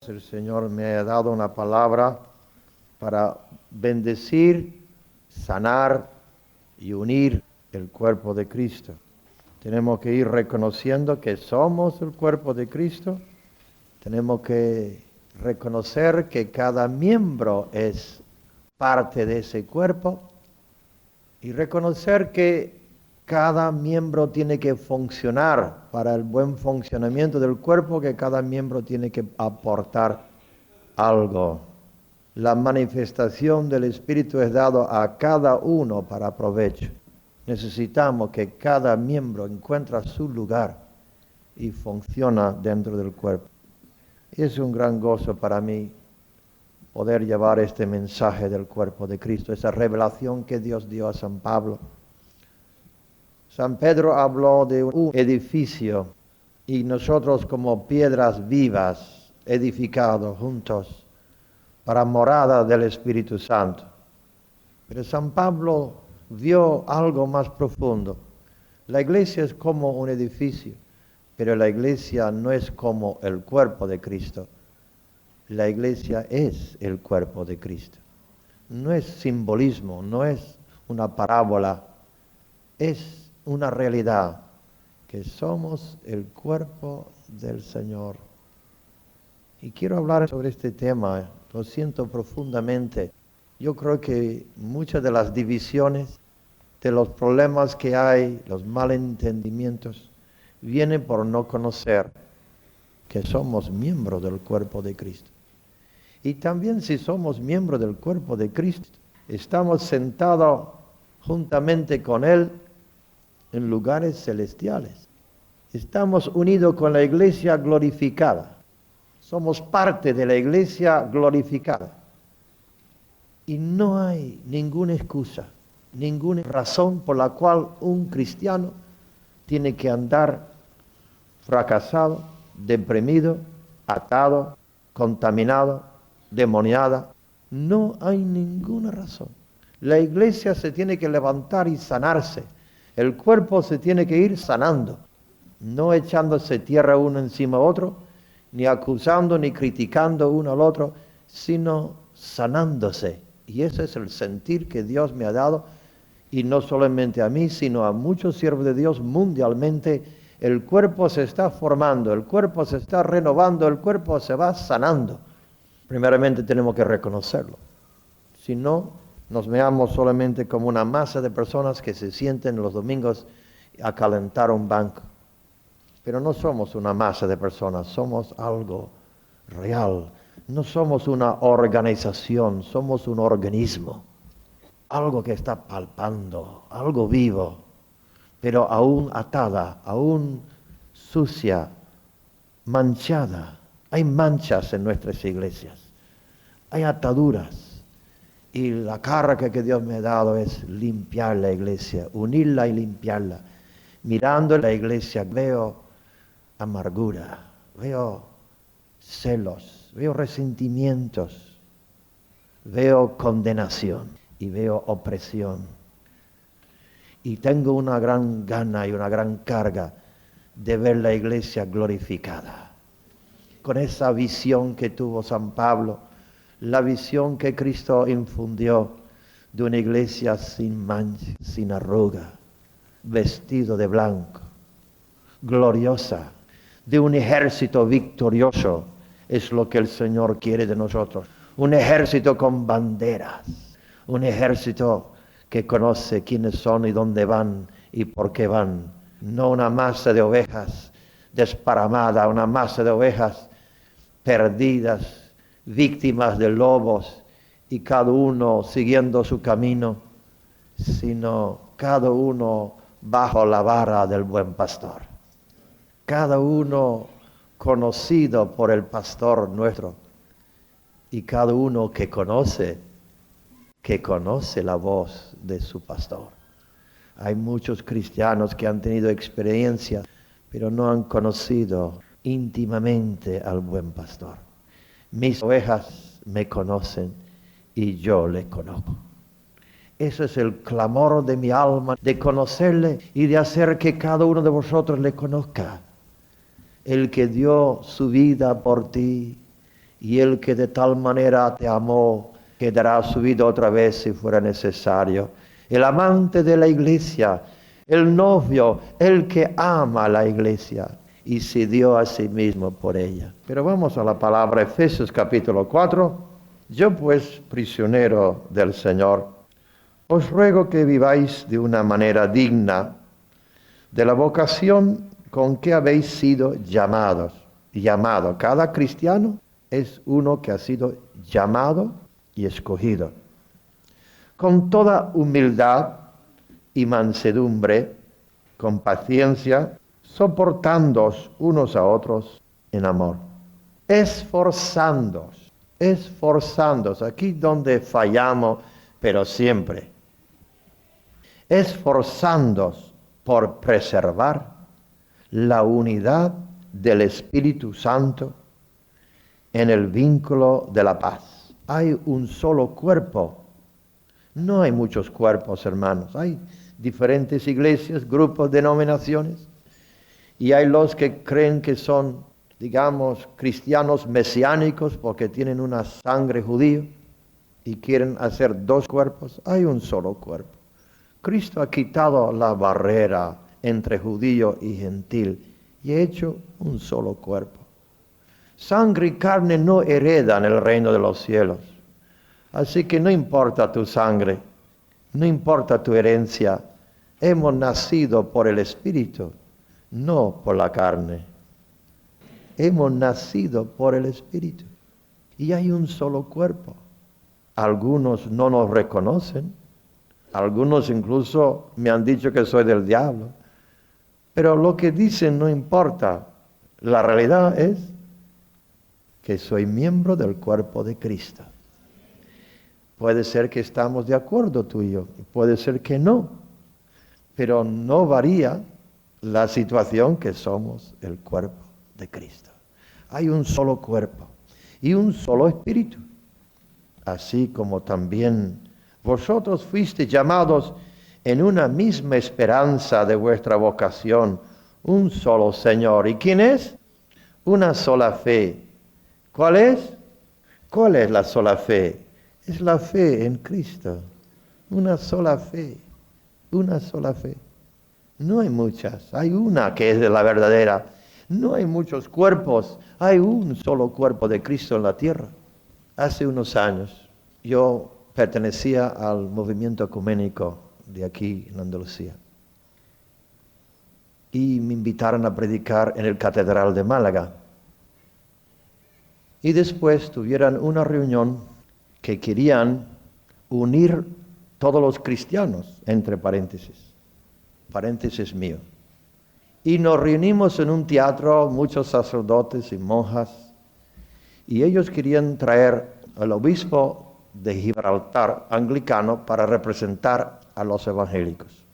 El Señor me ha dado una palabra para bendecir, sanar y unir el cuerpo de Cristo. Tenemos que ir reconociendo que somos el cuerpo de Cristo. Tenemos que reconocer que cada miembro es parte de ese cuerpo y reconocer que cada miembro tiene que funcionar para el buen funcionamiento del cuerpo, que cada miembro tiene que aportar algo. La manifestación del Espíritu es dado a cada uno para provecho. Necesitamos que cada miembro encuentre su lugar y funciona dentro del cuerpo. Es un gran gozo para mí poder llevar este mensaje del cuerpo de Cristo, esa revelación que Dios dio a San Pablo. San Pedro habló de un edificio y nosotros como piedras vivas edificados juntos para morada del Espíritu Santo. Pero San Pablo vio algo más profundo. La iglesia es como un edificio, pero la iglesia no es como el cuerpo de Cristo. La iglesia es el cuerpo de Cristo. No es simbolismo, no es una parábola, es una realidad, que somos el cuerpo del Señor. Y quiero hablar sobre este tema, lo siento profundamente. Yo creo que muchas de las divisiones, de los problemas que hay, los malentendimientos, vienen por no conocer que somos miembros del cuerpo de Cristo. Y también si somos miembros del cuerpo de Cristo, estamos sentados juntamente con Él en lugares celestiales. Estamos unidos con la iglesia glorificada. Somos parte de la iglesia glorificada. Y no hay ninguna excusa, ninguna razón por la cual un cristiano tiene que andar fracasado, deprimido, atado, contaminado, demoniada. No hay ninguna razón. La iglesia se tiene que levantar y sanarse. El cuerpo se tiene que ir sanando, no echándose tierra uno encima de otro, ni acusando ni criticando uno al otro, sino sanándose. Y ese es el sentir que Dios me ha dado, y no solamente a mí, sino a muchos siervos de Dios mundialmente. El cuerpo se está formando, el cuerpo se está renovando, el cuerpo se va sanando. Primeramente tenemos que reconocerlo. Si no, nos veamos solamente como una masa de personas que se sienten los domingos a calentar un banco. Pero no somos una masa de personas, somos algo real. No somos una organización, somos un organismo. Algo que está palpando, algo vivo, pero aún atada, aún sucia, manchada. Hay manchas en nuestras iglesias, hay ataduras. Y la carga que Dios me ha dado es limpiar la iglesia, unirla y limpiarla. Mirando la iglesia veo amargura, veo celos, veo resentimientos, veo condenación y veo opresión. Y tengo una gran gana y una gran carga de ver la iglesia glorificada. Con esa visión que tuvo San Pablo, la visión que Cristo infundió de una iglesia sin mancha, sin arruga, vestido de blanco, gloriosa, de un ejército victorioso, es lo que el Señor quiere de nosotros. Un ejército con banderas, un ejército que conoce quiénes son y dónde van y por qué van. No una masa de ovejas desparramada, una masa de ovejas perdidas, víctimas de lobos y cada uno siguiendo su camino, sino cada uno bajo la vara del buen pastor. Cada uno conocido por el pastor nuestro y cada uno que conoce la voz de su pastor. Hay muchos cristianos que han tenido experiencias, pero no han conocido íntimamente al buen pastor. Mis ovejas me conocen y yo le conozco. Eso es el clamor de mi alma, de conocerle y de hacer que cada uno de vosotros le conozca. El que dio su vida por ti Y el que de tal manera te amó, que dará su vida otra vez si fuera necesario. El amante de la iglesia, el novio, el que ama a la iglesia y se dio a sí mismo por ella. Pero vamos a la palabra Efesios capítulo 4. Yo pues, prisionero del Señor, os ruego que viváis de una manera digna de la vocación con que habéis sido llamados. Llamado. Cada cristiano es uno que ha sido llamado y escogido. Con toda humildad y mansedumbre, con paciencia, soportándoos unos a otros en amor. Esforzándoos. Aquí donde fallamos, pero siempre. Esforzándoos por preservar la unidad del Espíritu Santo en el vínculo de la paz. Hay un solo cuerpo. No hay muchos cuerpos, hermanos. Hay diferentes iglesias, grupos, denominaciones. Y hay los que creen que son, digamos, cristianos mesiánicos porque tienen una sangre judía y quieren hacer dos cuerpos. Hay un solo cuerpo. Cristo ha quitado la barrera entre judío y gentil y ha hecho un solo cuerpo. Sangre y carne no heredan el reino de los cielos. Así que no importa tu sangre, no importa tu herencia. Hemos nacido por el Espíritu, no por la carne. Hemos nacido por el Espíritu. Y hay un solo cuerpo. Algunos no nos reconocen. Algunos incluso me han dicho que soy del diablo. Pero lo que dicen no importa. La realidad es que soy miembro del cuerpo de Cristo. Puede ser que estamos de acuerdo tú y yo, puede ser que no, pero no varía la situación que somos el cuerpo de Cristo. Hay un solo cuerpo y un solo espíritu, así como también vosotros fuisteis llamados en una misma esperanza de vuestra vocación, un solo Señor. ¿Y quién es? Una sola fe. ¿Cuál es? ¿Cuál es la sola fe? Es la fe en Cristo. Una sola fe. Una sola fe. No hay muchas. Hay una que es de la verdadera. No hay muchos cuerpos. Hay un solo cuerpo de Cristo en la tierra. Hace unos años yo pertenecía al movimiento ecuménico de aquí en Andalucía. Y me invitaron a predicar en el Catedral de Málaga. Y después tuvieron una reunión que querían unir todos los cristianos, entre paréntesis mío. Y nos reunimos en un teatro, muchos sacerdotes y monjas, y ellos querían traer al obispo de Gibraltar, anglicano, para representar a los evangélicos.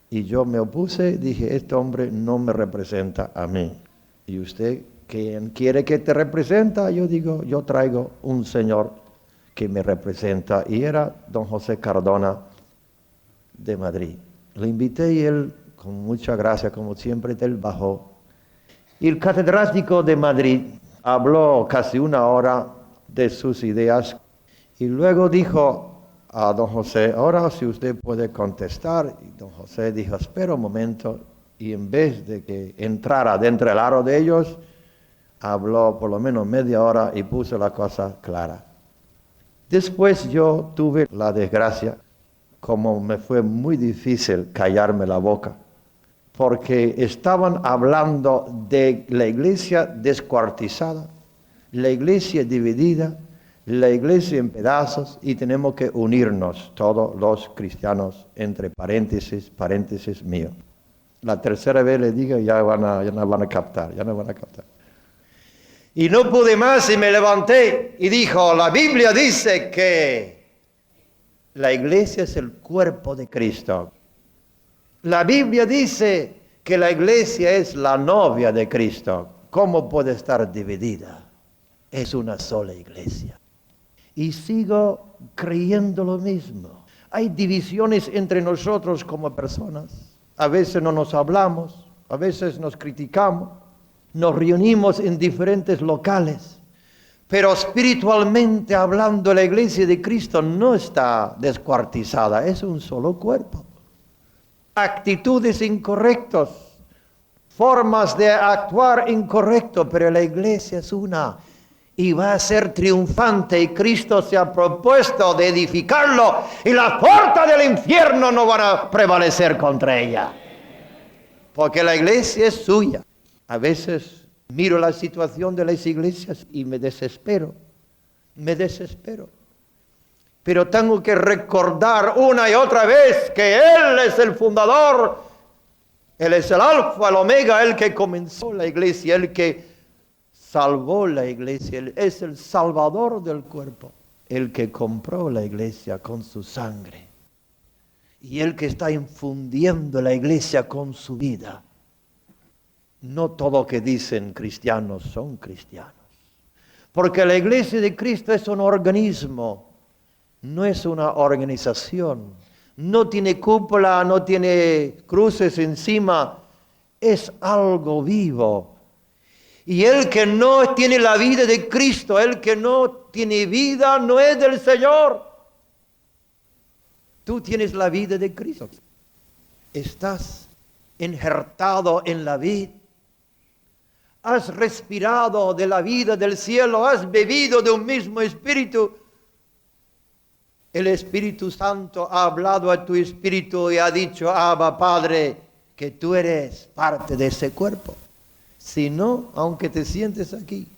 Y yo me opuse, dije, este hombre no me representa a mí. ¿Y usted quién quiere que te representa? Yo digo, yo traigo un señor que me representa. Y era don José Cardona de Madrid. Lo invité y él, con mucha gracia, como siempre, él bajó. Y el catedrático de Madrid habló casi una hora de sus ideas. Y luego dijo a don José, ahora si usted puede contestar. Y don José dijo, espera un momento. Y en vez de que entrara dentro del aro de ellos, habló por lo menos media hora y puso la cosa clara. Después yo tuve la desgracia, como me fue muy difícil callarme la boca, porque estaban hablando de la iglesia descuartizada, la iglesia dividida, la iglesia en pedazos, y tenemos que unirnos todos los cristianos, entre paréntesis mío. La tercera vez le digo, ya no van a captar. Y no pude más y me levanté y dijo, la Biblia dice que la iglesia es el cuerpo de Cristo. La Biblia dice que la iglesia es la novia de Cristo. ¿Cómo puede estar dividida? Es una sola iglesia. Y sigo creyendo lo mismo. Hay divisiones entre nosotros como personas. A veces no nos hablamos, a veces nos criticamos, nos reunimos en diferentes locales. Pero espiritualmente hablando, la iglesia de Cristo no está descuartizada, es un solo cuerpo. Actitudes incorrectas, formas de actuar incorrecto, pero la iglesia es una y va a ser triunfante, y Cristo se ha propuesto de edificarlo, y las puertas del infierno no van a prevalecer contra ella, porque la iglesia es suya. A veces miro la situación de las iglesias y me desespero. Pero tengo que recordar una y otra vez que Él es el fundador, Él es el alfa, el omega, el que comenzó la iglesia, el que salvó la iglesia, Él es el salvador del cuerpo, el que compró la iglesia con su sangre y el que está infundiendo la iglesia con su vida. No todo que dicen cristianos son cristianos, porque la iglesia de Cristo es un organismo, no es una organización, no tiene cúpula, no tiene cruces encima, es algo vivo. Y el que no tiene la vida de Cristo, el que no tiene vida, no es del Señor. Tú tienes la vida de Cristo. Estás injertado en la vid. Has respirado de la vida del cielo, has bebido de un mismo espíritu. El Espíritu Santo ha hablado a tu espíritu y ha dicho, Abba, Padre, que tú eres parte de ese cuerpo. Si no, aunque te sientes aquí,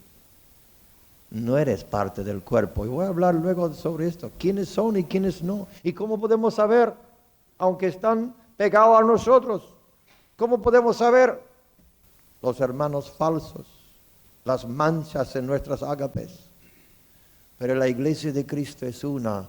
no eres parte del cuerpo. Y voy a hablar luego sobre esto. ¿Quiénes son y quiénes no? ¿Y cómo podemos saber, aunque están pegados a nosotros? ¿Cómo podemos saber? Los hermanos falsos, las manchas en nuestras ágapes. Pero la iglesia de Cristo es una,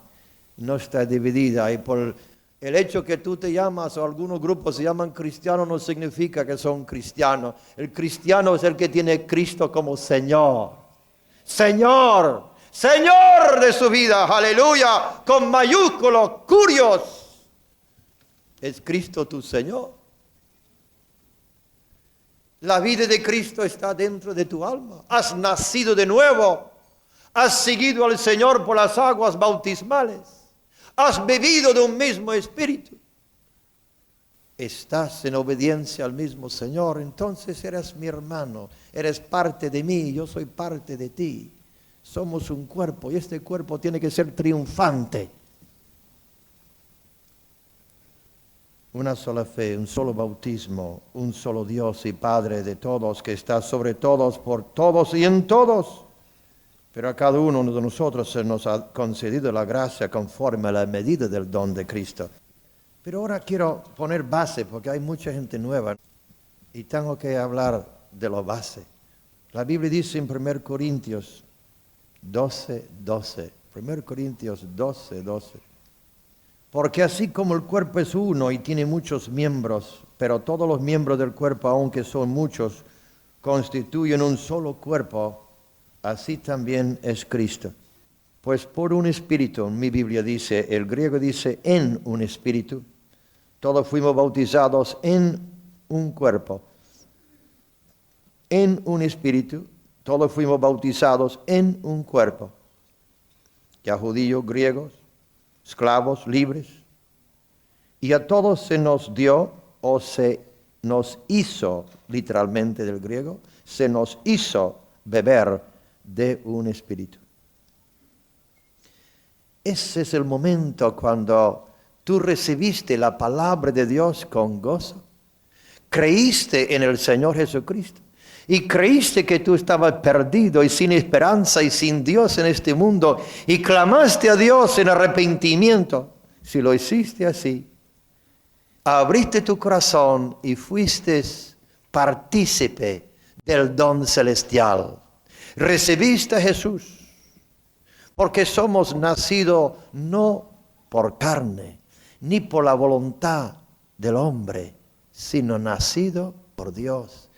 no está dividida. Y por el hecho que tú te llamas, o algunos grupos se llaman cristianos, no significa que son cristianos. El cristiano es el que tiene Cristo como Señor. Señor, Señor de su vida, aleluya, con mayúsculos, curios. ¿Es Cristo tu Señor? La vida de Cristo está dentro de tu alma. Has nacido de nuevo. Has seguido al Señor por las aguas bautismales. Has bebido de un mismo espíritu. Estás en obediencia al mismo Señor. Entonces eres mi hermano. Eres parte de mí. Yo soy parte de ti. Somos un cuerpo y este cuerpo tiene que ser triunfante. Una sola fe, un solo bautismo, un solo Dios y Padre de todos, que está sobre todos, por todos y en todos. Pero a cada uno de nosotros se nos ha concedido la gracia conforme a la medida del don de Cristo. Pero ahora quiero poner base, porque hay mucha gente nueva y tengo que hablar de la base. La Biblia dice en 1 Corintios 12:12. 1 Corintios 12:12. Porque así como el cuerpo es uno y tiene muchos miembros, pero todos los miembros del cuerpo, aunque son muchos, constituyen un solo cuerpo, así también es Cristo. Pues por un espíritu, mi Biblia dice, el griego dice en un espíritu, todos fuimos bautizados en un cuerpo. En un espíritu, todos fuimos bautizados en un cuerpo. Ya judíos, griegos, esclavos, libres. Y a todos se nos dio, o se nos hizo, literalmente del griego, se nos hizo beber de un espíritu. Ese es el momento cuando tú recibiste la palabra de Dios con gozo. Creíste en el Señor Jesucristo. Y creíste que tú estabas perdido y sin esperanza y sin Dios en este mundo. Y clamaste a Dios en arrepentimiento. Si lo hiciste así, abriste tu corazón y fuiste partícipe del don celestial. Recibiste a Jesús. Porque somos nacidos no por carne, ni por la voluntad del hombre, sino nacido por Dios.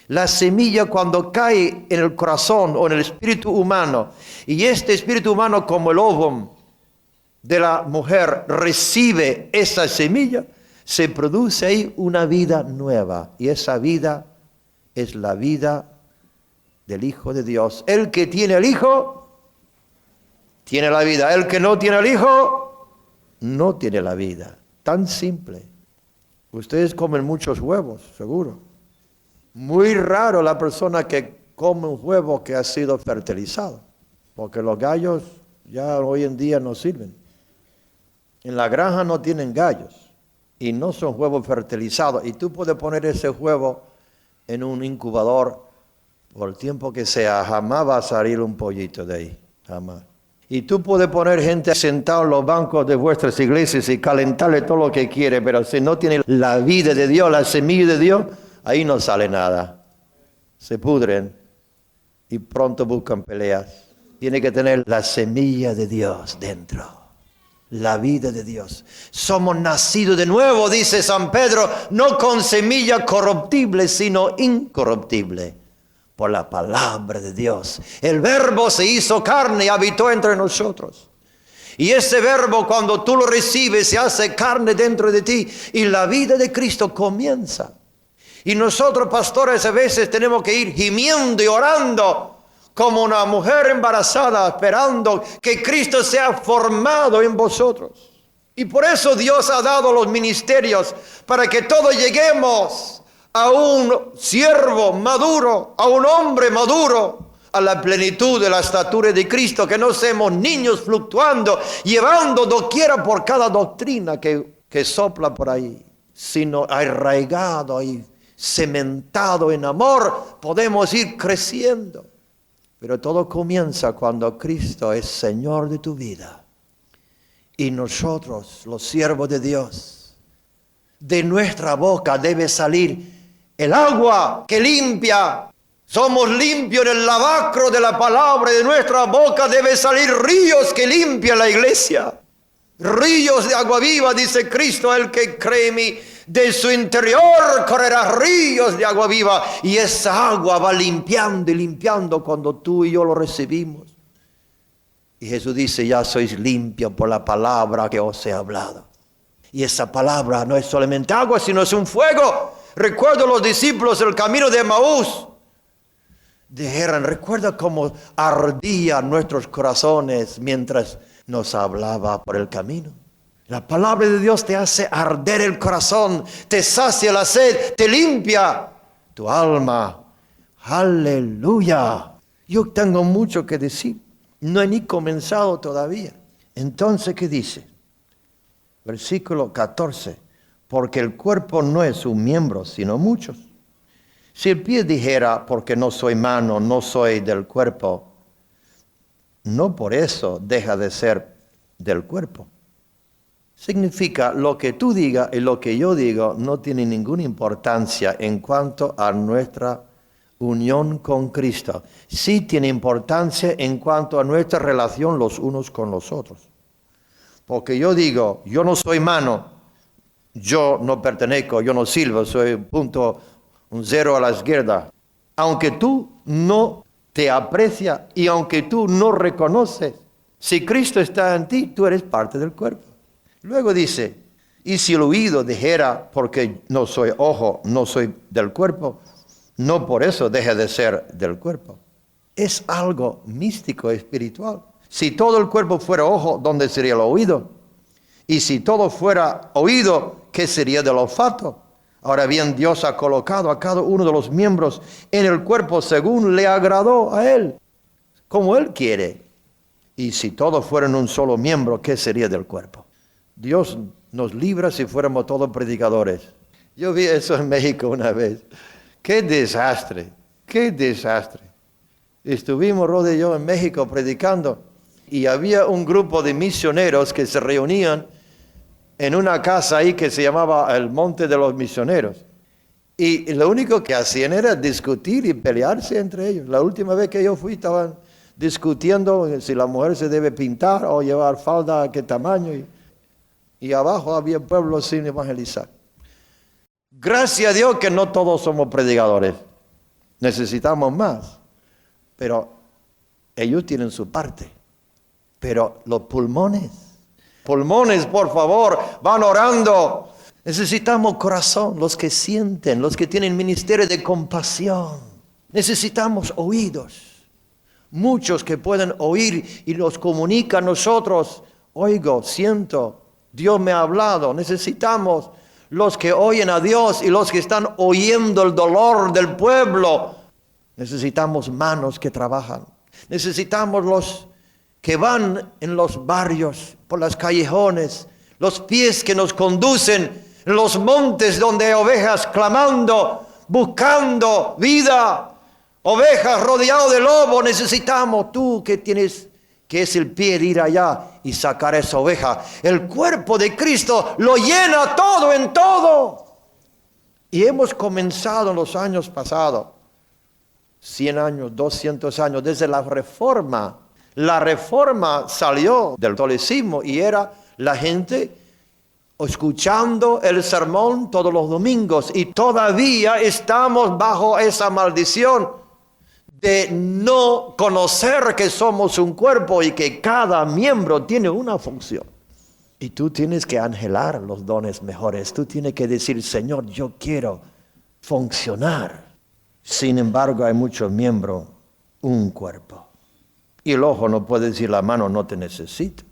La semilla cuando cae en el corazón o en el espíritu humano, y este espíritu humano como el óvulo de la mujer recibe esa semilla, se produce ahí una vida nueva. Y esa vida es la vida del Hijo de Dios. El que tiene el Hijo, tiene la vida. El que no tiene el Hijo, no tiene la vida. Tan simple. Ustedes comen muchos huevos, seguro. Muy raro la persona que come un huevo que ha sido fertilizado, porque los gallos ya hoy en día no sirven. En la granja no tienen gallos y no son huevos fertilizados. Y tú puedes poner ese huevo en un incubador por el tiempo que sea, jamás va a salir un pollito de ahí, jamás. Y tú puedes poner gente sentada en los bancos de vuestras iglesias y calentarle todo lo que quiere, pero si no tiene la vida de Dios, la semilla de Dios, ahí no sale nada. Se pudren y pronto buscan peleas. Tiene que tener la semilla de Dios dentro. La vida de Dios. Somos nacidos de nuevo, dice San Pedro, no con semilla corruptible, sino incorruptible, por la palabra de Dios. El Verbo se hizo carne y habitó entre nosotros. Y ese Verbo, cuando tú lo recibes, se hace carne dentro de ti y la vida de Cristo comienza. Y nosotros, pastores, a veces tenemos que ir gimiendo y orando como una mujer embarazada, esperando que Cristo sea formado en vosotros. Y por eso Dios ha dado los ministerios, para que todos lleguemos a un siervo maduro, a un hombre maduro, a la plenitud de la estatura de Cristo, que no seamos niños fluctuando, llevando doquiera por cada doctrina que sopla por ahí, sino arraigado y cementado en amor, podemos ir creciendo. Pero todo comienza cuando Cristo es Señor de tu vida. Y nosotros, los siervos de Dios, de nuestra boca debe salir el agua que limpia. Somos limpios en el lavacro de la palabra. De nuestra boca debe salir ríos que limpian la iglesia. Ríos de agua viva, dice Cristo, el que cree en mí. De su interior correrá ríos de agua viva. Y esa agua va limpiando y limpiando cuando tú y yo lo recibimos. Y Jesús dice, ya sois limpios por la palabra que os he hablado. Y esa palabra no es solamente agua, sino es un fuego. Recuerdo los discípulos del camino de Emaús. Dijeron, recuerda cómo ardían nuestros corazones mientras nos hablaba por el camino. La palabra de Dios te hace arder el corazón, te sacia la sed, te limpia tu alma. ¡Aleluya! Yo tengo mucho que decir. No he ni comenzado todavía. Entonces, ¿qué dice? Versículo 14. Porque el cuerpo no es un miembro, sino muchos. Si el pie dijera, porque no soy mano, no soy del cuerpo, no por eso deja de ser del cuerpo. Significa, lo que tú digas y lo que yo digo no tiene ninguna importancia en cuanto a nuestra unión con Cristo. Sí tiene importancia en cuanto a nuestra relación los unos con los otros. Porque yo digo, yo no soy mano, yo no pertenezco, yo no sirvo, soy un cero a la izquierda. Aunque tú no te aprecias y aunque tú no reconoces, si Cristo está en ti, tú eres parte del cuerpo. Luego dice, y si el oído dijera, porque no soy ojo, no soy del cuerpo, no por eso deja de ser del cuerpo. Es algo místico, espiritual. Si todo el cuerpo fuera ojo, ¿dónde sería el oído? Y si todo fuera oído, ¿qué sería del olfato? Ahora bien, Dios ha colocado a cada uno de los miembros en el cuerpo según le agradó a Él, como Él quiere. Y si todos fueran un solo miembro, ¿qué sería del cuerpo? Dios nos libra si fuéramos todos predicadores. Yo vi eso en México una vez. ¡Qué desastre! ¡Qué desastre! Estuvimos, Rode y yo, en México predicando y había un grupo de misioneros que se reunían en una casa ahí que se llamaba el Monte de los Misioneros. Y lo único que hacían era discutir y pelearse entre ellos. La última vez que yo fui estaban discutiendo si la mujer se debe pintar o llevar falda, qué tamaño. Y abajo había pueblos sin evangelizar. Gracias a Dios que no todos somos predicadores. Necesitamos más. Pero ellos tienen su parte. Pero los pulmones, por favor, van orando. Necesitamos corazón, los que sienten, los que tienen ministerio de compasión. Necesitamos oídos. Muchos que pueden oír y nos comunican a nosotros. Oigo, siento, Dios me ha hablado. Necesitamos los que oyen a Dios y los que están oyendo el dolor del pueblo. Necesitamos manos que trabajan. Necesitamos los que van en los barrios, por las callejones, los pies que nos conducen en los montes donde hay ovejas clamando, buscando vida. Ovejas rodeadas de lobo. Necesitamos, tú que tienes, que es el pie de ir allá y sacar esa oveja. El cuerpo de Cristo lo llena todo en todo. Y hemos comenzado en los años pasados, 100 años, 200 años, desde la Reforma. La Reforma salió del catolicismo y era la gente escuchando el sermón todos los domingos. Y todavía estamos bajo esa maldición de no conocer que somos un cuerpo y que cada miembro tiene una función. Y tú tienes que anhelar los dones mejores. Tú tienes que decir, Señor, yo quiero funcionar. Sin embargo, hay muchos miembros, un cuerpo. Y el ojo no puede decir, la mano no te necesito.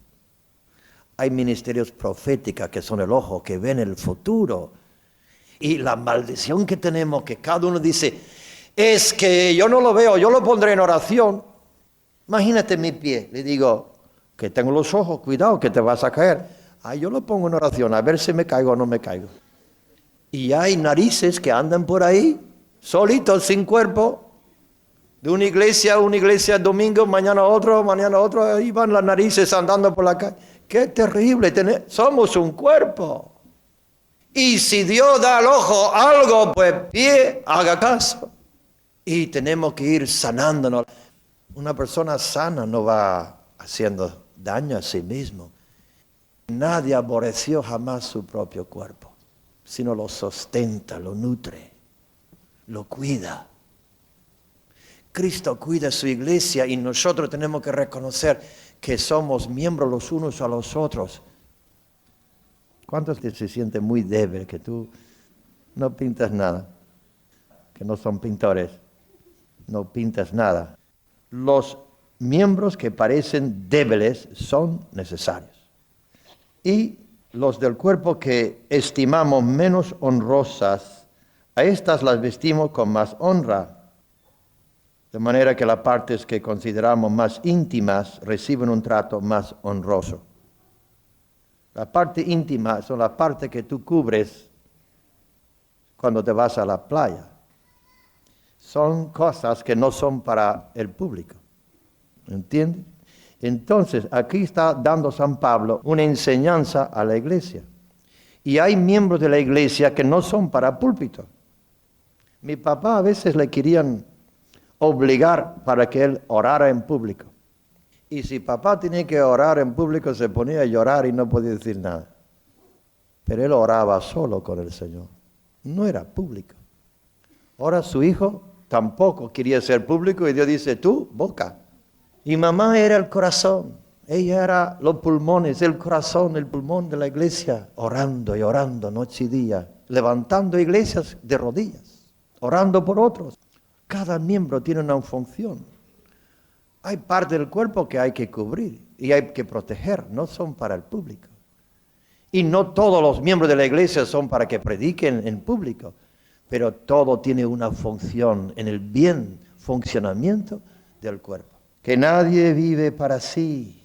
Hay ministerios proféticos que son el ojo, que ven el futuro. Y la maldición que tenemos, que cada uno dice, es que yo no lo veo, yo lo pondré en oración. Imagínate mi pie, le digo, que tengo los ojos, cuidado que te vas a caer. Yo lo pongo en oración, a ver si me caigo o no me caigo. Y hay narices que andan por ahí, solitos, sin cuerpo, de una iglesia a domingo, mañana otro, ahí van las narices andando por la calle. ¡Qué terrible! Somos un cuerpo. Y si Dios da al ojo algo, pues pie, haga caso. Y tenemos que ir sanándonos. Una persona sana no va haciendo daño a sí mismo. Nadie aborreció jamás su propio cuerpo, sino lo sustenta, lo nutre, lo cuida. Cristo cuida su iglesia y nosotros tenemos que reconocer que somos miembros los unos a los otros. ¿Cuántos se sienten muy débiles que tú no pintas nada? Que no son pintores, no pintas nada. Los miembros que parecen débiles son necesarios. Y los del cuerpo que estimamos menos honrosas, a estas las vestimos con más honra. De manera que las partes que consideramos más íntimas reciben un trato más honroso. La parte íntima son las partes que tú cubres cuando te vas a la playa. Son cosas que no son para el público. ¿Entiendes? Entonces, aquí está dando San Pablo una enseñanza a la iglesia. Y hay miembros de la iglesia que no son para púlpito. Mi papá a veces le querían obligar para que él orara en público. Y si papá tenía que orar en público, se ponía a llorar y no podía decir nada. Pero él oraba solo con el Señor. No era público. Ahora su hijo tampoco quería ser público y Dios dice, tú, boca. Y mamá era el corazón. Ella era los pulmones, el corazón, el pulmón de la iglesia. Orando y orando noche y día. Levantando iglesias de rodillas. Orando por otros. Cada miembro tiene una función. Hay parte del cuerpo que hay que cubrir y hay que proteger, no son para el público. Y no todos los miembros de la iglesia son para que prediquen en público, pero todo tiene una función en el bien funcionamiento del cuerpo. Que nadie vive para sí,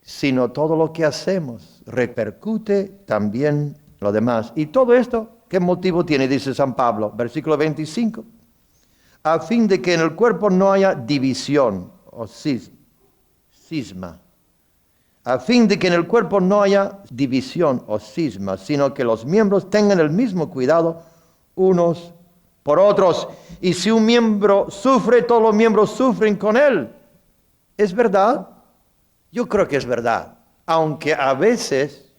sino todo lo que hacemos repercute también lo demás. Y todo esto, ¿qué motivo tiene? Dice San Pablo, versículo 25. A fin de que en el cuerpo no haya división o cisma. A fin de que en el cuerpo no haya división o cisma, sino que los miembros tengan el mismo cuidado unos por otros. Y si un miembro sufre, todos los miembros sufren con él. ¿Es verdad? Yo creo que es verdad. Aunque a veces,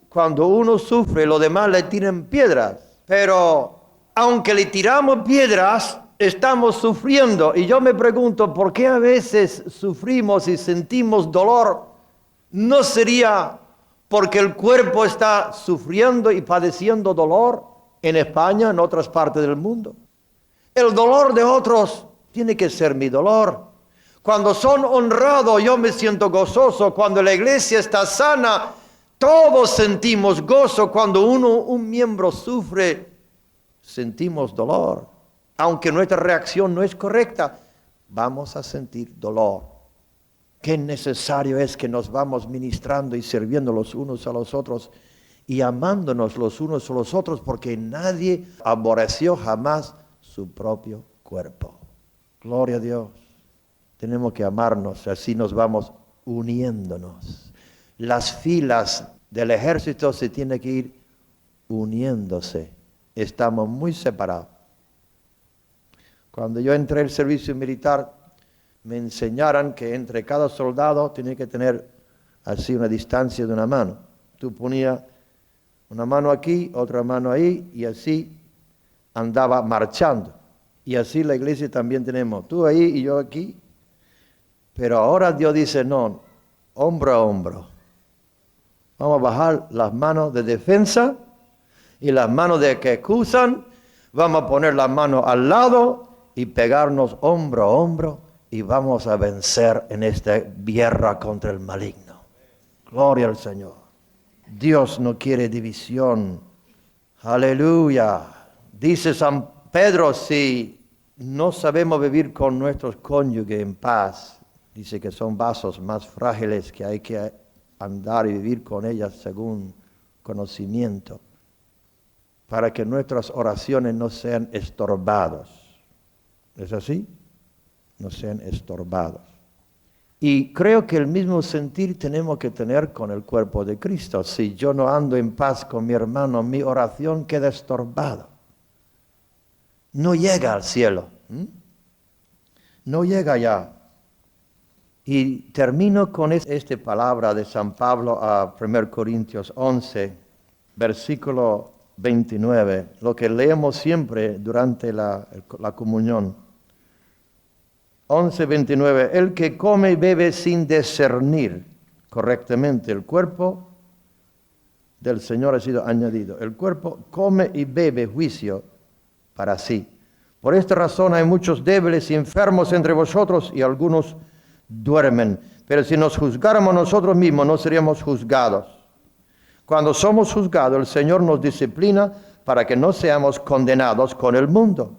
cuando uno sufre, los demás le tiran piedras. Pero aunque le tiramos piedras, estamos sufriendo. Y yo me pregunto, ¿por qué a veces sufrimos y sentimos dolor? ¿No sería porque el cuerpo está sufriendo y padeciendo dolor en España, en otras partes del mundo? El dolor de otros tiene que ser mi dolor. Cuando son honrados, yo me siento gozoso. Cuando la iglesia está sana, todos sentimos gozo. Cuando un miembro sufre, sentimos dolor. Aunque nuestra reacción no es correcta, vamos a sentir dolor. Qué necesario es que nos vamos ministrando y sirviendo los unos a los otros y amándonos los unos a los otros, porque nadie aborreció jamás su propio cuerpo. Gloria a Dios. Tenemos que amarnos, así nos vamos uniéndonos. Las filas del ejército se tienen que ir uniéndose. Estamos muy separados. Cuando yo entré al servicio militar, me enseñaron que entre cada soldado tenía que tener así una distancia de una mano. Tú ponías una mano aquí, otra mano ahí, y así andaba marchando. Y así la iglesia también tenemos, tú ahí y yo aquí. Pero ahora Dios dice, no, hombro a hombro. Vamos a bajar las manos de defensa y las manos de que acusan. Vamos a poner las manos al lado y pegarnos hombro a hombro y vamos a vencer en esta guerra contra el maligno. Gloria al Señor. Dios no quiere división. Aleluya. Dice San Pedro, si no sabemos vivir con nuestros cónyuges en paz, dice que son vasos más frágiles que hay que andar y vivir con ellas según conocimiento, para que nuestras oraciones no sean estorbadas. ¿Es así? No sean estorbados. Y creo que el mismo sentir tenemos que tener con el cuerpo de Cristo. Si yo no ando en paz con mi hermano, mi oración queda estorbada. No llega al cielo. No llega allá. Y termino con esta palabra de San Pablo a 1 Corintios 11, versículo 29, lo que leemos siempre durante la comunión. 11:29, el que come y bebe sin discernir correctamente el cuerpo del Señor ha sido añadido. El cuerpo come y bebe juicio para sí. Por esta razón hay muchos débiles y enfermos entre vosotros y algunos duermen. Pero si nos juzgáramos nosotros mismos, no seríamos juzgados. Cuando somos juzgados, el Señor nos disciplina para que no seamos condenados con el mundo.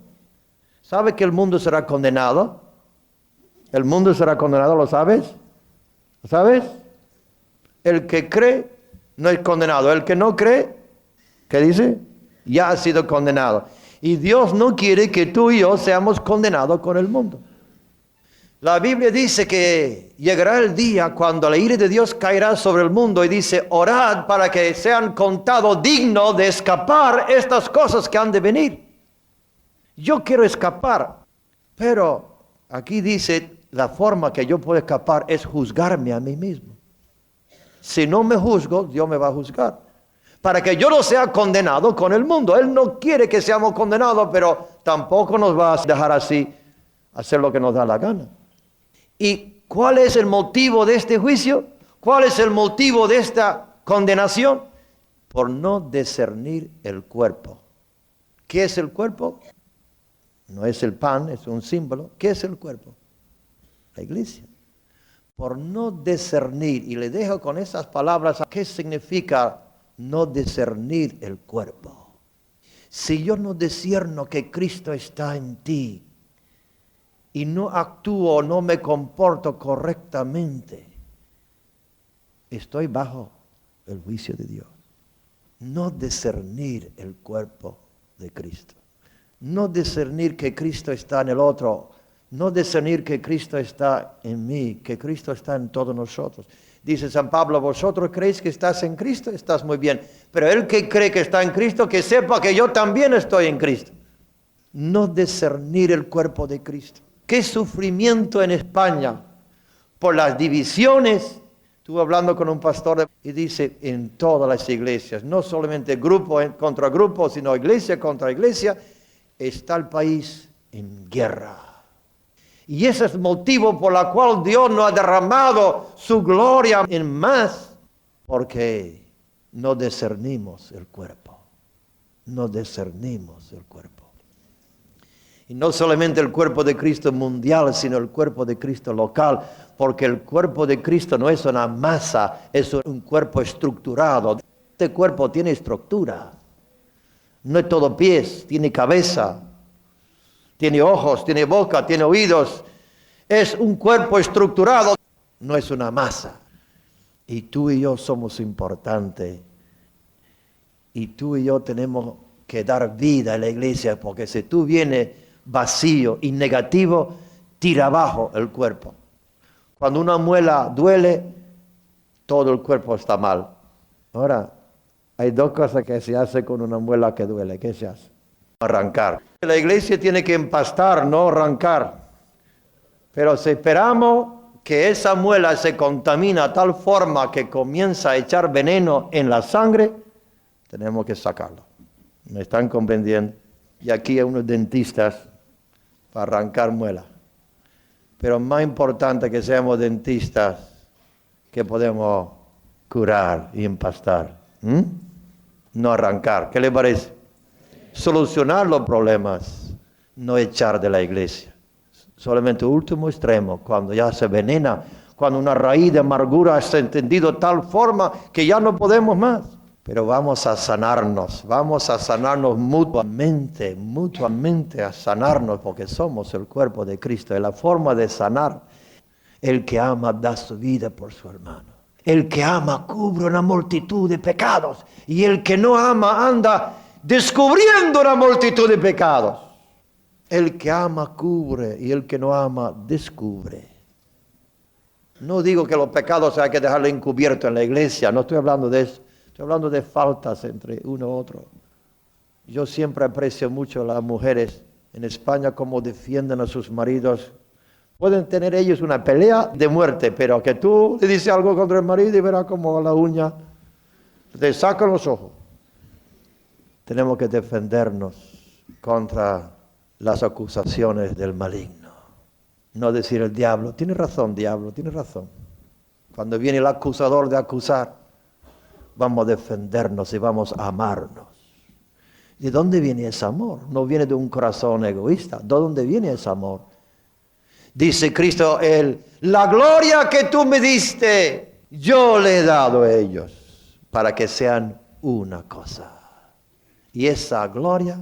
¿Sabe que el mundo será condenado? El mundo será condenado, ¿lo sabes? ¿Lo sabes? El que cree no es condenado. El que no cree, ¿qué dice? Ya ha sido condenado. Y Dios no quiere que tú y yo seamos condenados con el mundo. La Biblia dice que llegará el día cuando la ira de Dios caerá sobre el mundo y dice, orad para que sean contados dignos de escapar estas cosas que han de venir. Yo quiero escapar, pero aquí dice, la forma que yo puedo escapar es juzgarme a mí mismo. Si no me juzgo, Dios me va a juzgar. Para que yo no sea condenado con el mundo. Él no quiere que seamos condenados, pero tampoco nos va a dejar así hacer lo que nos da la gana. ¿Y cuál es el motivo de este juicio? ¿Cuál es el motivo de esta condenación? Por no discernir el cuerpo. ¿Qué es el cuerpo? No es el pan, es un símbolo. ¿Qué es el cuerpo? La iglesia. Por no discernir, y le dejo con esas palabras, ¿qué significa no discernir el cuerpo? Si yo no discierno que Cristo está en ti, y no actúo, no me comporto correctamente, estoy bajo el juicio de Dios. No discernir el cuerpo de Cristo. No discernir que Cristo está en el otro. No discernir que Cristo está en mí, que Cristo está en todos nosotros. Dice San Pablo, vosotros creéis que estás en Cristo, estás muy bien. Pero el que cree que está en Cristo, que sepa que yo también estoy en Cristo. No discernir el cuerpo de Cristo. Qué sufrimiento en España por las divisiones. Estuve hablando con un pastor y dice, en todas las iglesias, no solamente grupo contra grupo, sino iglesia contra iglesia, está el país en guerra. Y ese es el motivo por el cual Dios no ha derramado su gloria en más, porque no discernimos el cuerpo. No discernimos el cuerpo. Y no solamente el cuerpo de Cristo mundial, sino el cuerpo de Cristo local, porque el cuerpo de Cristo no es una masa, es un cuerpo estructurado. Este cuerpo tiene estructura. No es todo pies, tiene cabeza, tiene ojos, tiene boca, tiene oídos. Es un cuerpo estructurado, no es una masa. Y tú y yo somos importantes. Y tú y yo tenemos que dar vida a la iglesia, porque si tú vienes vacío y negativo, tira abajo el cuerpo. Cuando una muela duele, todo el cuerpo está mal. Ahora, hay dos cosas que se hace con una muela que duele. ¿Qué se hace? Arrancar. La iglesia tiene que empastar, no arrancar. Pero si esperamos que esa muela se contamina a tal forma que comienza a echar veneno en la sangre, tenemos que sacarlo. ¿Me están comprendiendo? Y aquí hay unos dentistas para arrancar muelas. Pero más importante que seamos dentistas, que podemos curar y empastar. No arrancar. ¿Qué le parece? Solucionar los problemas, no echar de la iglesia. Solamente último extremo, cuando ya se venena, cuando una raíz de amargura se ha entendido de tal forma que ya no podemos más. Pero vamos a sanarnos mutuamente a sanarnos, porque somos el cuerpo de Cristo. Y la forma de sanar, el que ama da su vida por su hermano. El que ama cubre una multitud de pecados, y el que no ama anda descubriendo una multitud de pecados. El que ama cubre, y el que no ama descubre. No digo que los pecados hay que dejarlos encubiertos en la iglesia, no estoy hablando de eso. Estoy hablando de faltas entre uno y otro. Yo siempre aprecio mucho a las mujeres en España, cómo defienden a sus maridos. Pueden tener ellos una pelea de muerte, pero que tú le dices algo contra el marido y verás como a la uña te sacan los ojos. Tenemos que defendernos contra las acusaciones del maligno. No decir el diablo, tiene razón, diablo, tiene razón. Cuando viene el acusador de acusar, vamos a defendernos y vamos a amarnos. ¿De dónde viene ese amor? No viene de un corazón egoísta. ¿De dónde viene ese amor? Dice Cristo, la gloria que tú me diste, yo le he dado a ellos, para que sean una cosa. Y esa gloria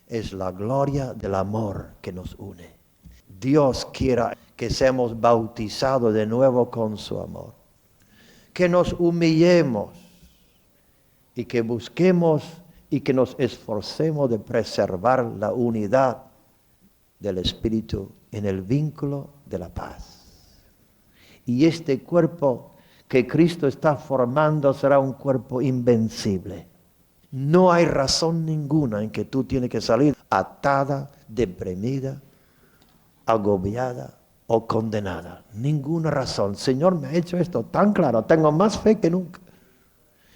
es la gloria del amor que nos une. Dios quiera que seamos bautizados de nuevo con su amor. Que nos humillemos y que busquemos y que nos esforcemos de preservar la unidad del Espíritu en el vínculo de la paz. Y este cuerpo que Cristo está formando será un cuerpo invencible. No hay razón ninguna en que tú tienes que salir atada, deprimida, agobiada o condenada. Ninguna razón. Señor, me ha hecho esto tan claro. Tengo más fe que nunca.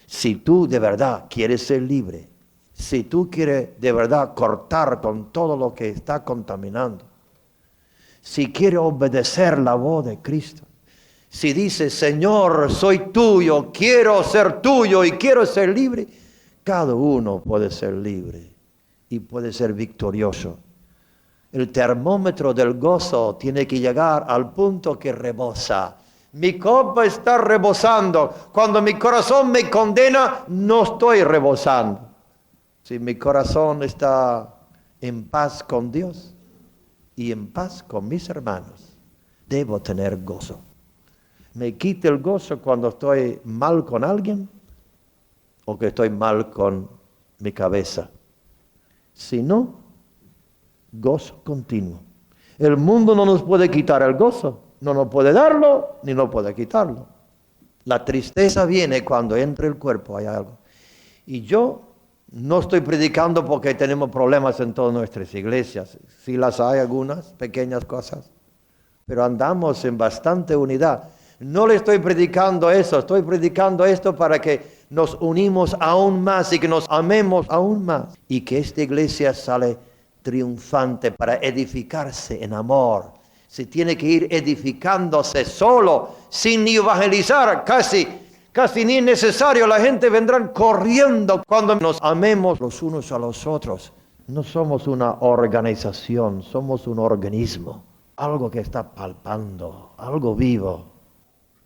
Si tú de verdad quieres ser libre, si tú quieres de verdad cortar con todo lo que está contaminando, si quieres obedecer la voz de Cristo, si dices, Señor, soy tuyo, quiero ser tuyo y quiero ser libre, cada uno puede ser libre y puede ser victorioso. El termómetro del gozo tiene que llegar al punto que rebosa. Mi copa está rebosando. Cuando mi corazón me condena, no estoy rebosando. Si mi corazón está en paz con Dios y en paz con mis hermanos, debo tener gozo. Me quita el gozo cuando estoy mal con alguien o que estoy mal con mi cabeza. Si no, gozo continuo. El mundo no nos puede quitar el gozo. No nos puede darlo, ni nos puede quitarlo. La tristeza viene cuando entra el cuerpo, hay algo. Y yo no estoy predicando porque tenemos problemas en todas nuestras iglesias. Sí las hay algunas pequeñas cosas, pero andamos en bastante unidad. No le estoy predicando eso, estoy predicando esto para que nos unimos aún más y que nos amemos aún más. Y que esta iglesia sale triunfante para edificarse en amor. Se tiene que ir edificándose solo, sin ni evangelizar, casi ni es necesario. La gente vendrá corriendo cuando nos amemos los unos a los otros. No somos una organización, somos un organismo, algo que está palpando, algo vivo.